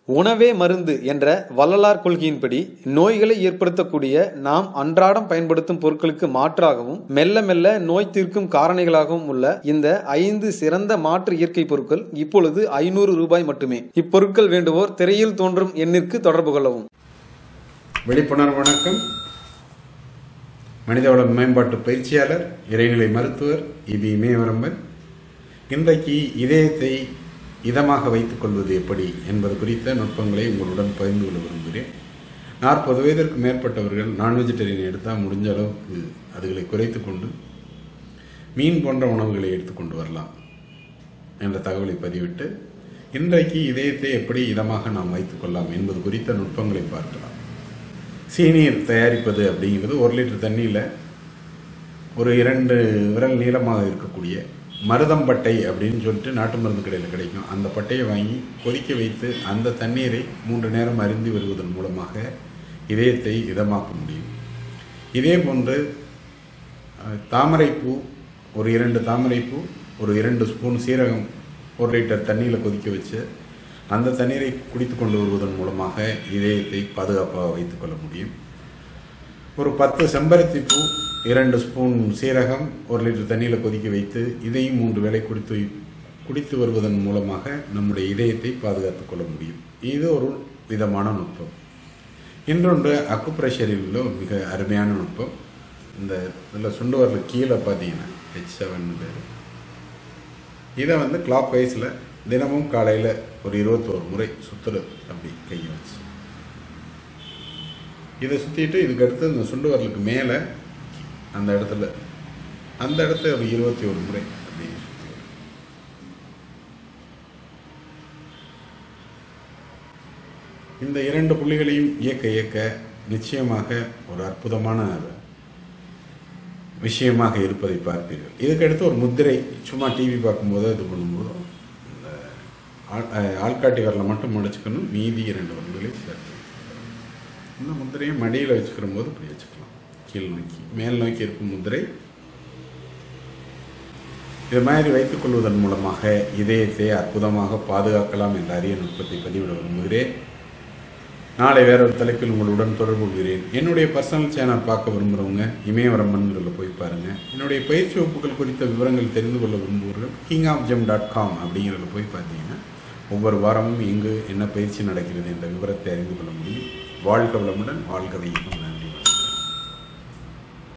உணவே மருந்து என்ற வள்ளலார் கொள்கையின்படி நோய்களை ஏற்படுத்தக்கூடிய நாம் அன்றாடம் பயன்படுத்தும் பொருட்களுக்கு மாற்றாகவும் மெல்ல மெல்ல நோய் தீர்க்கும் காரணிகளாகவும் உள்ள இந்த 5 சிறந்த மாற்று இயற்கை பொருட்கள் இப்பொழுது 500 ரூபாய் மட்டுமே. இப்பொருட்கள் வேண்டுவோர் திரையில் தோன்றும் எண்ணிற்கு தொடர்பு கொள்ளவும். விழிப்புணர்வு வணக்கம். மனிதவள மேம்பாட்டு பயிற்சியாளர், இறைநிலை மருத்துவர் இமயவரம்பன். இன்றைக்கு இதயத்தை இதமாக வைத்துக் கொள்வது எப்படி என்பது குறித்த நுட்பங்களை உங்களுடன் பகிர்ந்து கொள்ள விரும்புகிறேன். 40 வயதிற்கு மேற்பட்டவர்கள் நான்வெஜிடேரியன் எடுத்தால் முடிஞ்ச அளவுக்கு அதுகளை குறைத்து கொண்டு மீன் போன்ற உணவுகளை எடுத்துக்கொண்டு வரலாம் என்ற தகவலை பதிவிட்டு இன்றைக்கு இதயத்தை எப்படி இதமாக நாம் வைத்துக் கொள்ளலாம் என்பது குறித்த நுட்பங்களை பார்க்கலாம். சீனீர் தயாரிப்பது அப்படிங்கிறது 1 லிட்டர் தண்ணியில் ஒரு 2 விரல் நீளமாக இருக்கக்கூடிய மருதம்பட்டை அப்படின்னு சொல்லிட்டு நாட்டு மருந்து கடையில் கிடைக்கும். அந்த பட்டையை வாங்கி கொதிக்க வைத்து அந்த தண்ணீரை 3 நேரம் அருந்தி வருவதன் மூலமாக இதயத்தை இதமாக்க முடியும். இதே போன்று தாமரைப்பூ, ஒரு 2 தாமரைப்பூ, ஒரு 2 ஸ்பூன் சீரகம் 1 லிட்டர் தண்ணியில் கொதிக்க வச்சு அந்த தண்ணீரை குடித்து கொண்டு வருவதன் மூலமாக இதயத்தை பாதுகாப்பாக வைத்துக்கொள்ள முடியும். ஒரு 10 செம்பருத்தி பூ, 2 ஸ்பூன் சீரகம் 1 லிட்டர் தண்ணியில் கொதிக்க வைத்து இதையும் 3 வேளை குடித்து வருவதன் மூலமாக நம்முடைய இதயத்தை பாதுகாத்துக் கொள்ள முடியும். இது ஒரு விதமான நுட்பம். இன்னொன்று அக்குப்ரெஷரில் உள்ள ஒரு மிக அருமையான நுட்பம். இந்த இதில் சுண்டு வரல கீழே பார்த்தீங்கன்னா H7 பேர். இதை கிளாக் வைஸில் தினமும் காலையில் ஒரு 21 முறை சுற்றுறது. அப்படி கையை வச்சு இதை சுற்றிட்டு இதுக்கடுத்து இந்த சுண்டு வரலுக்கு மேலே அந்த இடத்துல ஒரு 21 முறை அப்படி சுற்றி. இந்த 2 புள்ளிகளையும் இயக்க நிச்சயமாக ஒரு அற்புதமான விஷயமாக இருப்பதை பார்ப்பீர்கள். இதுக்கடுத்து ஒரு முத்திரை, சும்மா டிவி பார்க்கும்போது இது பண்ணும்போது இந்த ஆள்காட்டி வரலை மட்டும் முடிச்சுக்கணும், மீதி 2 வரல்களை சேர்த்து இந்த முத்திரையை மடியில் வச்சுக்கிற போது இப்படி வச்சுக்கலாம். கீழ் நோக்கி மேல் நோக்கி இருக்கும் முத்திரை. இது மாதிரி வைத்துக் கொள்வதன் மூலமாக இதயத்தை அற்புதமாக பாதுகாக்கலாம் என்ற அரிய நுட்பத்தை பதிவிட விரும்புகிறேன். நாளை வேறொரு தலைப்பில் உங்களுடன் தொடர்பு கொள்கிறேன். என்னுடைய பர்சனல் சேனல் பார்க்க விரும்புகிறவங்க இமயவரம்பன்களில் போய் பாருங்கள். என்னுடைய பயிற்சி வகுப்புகள் குறித்த விவரங்கள் தெரிந்து கொள்ள விரும்புவர்கள் kingofgem.com அப்படிங்கிறத போய் பார்த்தீங்கன்னா ஒவ்வொரு வாரமும் இங்கு என்ன பயிற்சி நடக்கிறது என்ற விவரத்தை அறிந்து கொள்ள முடியும். வாழ்க வளமுடன், வாழ்க வையகம்.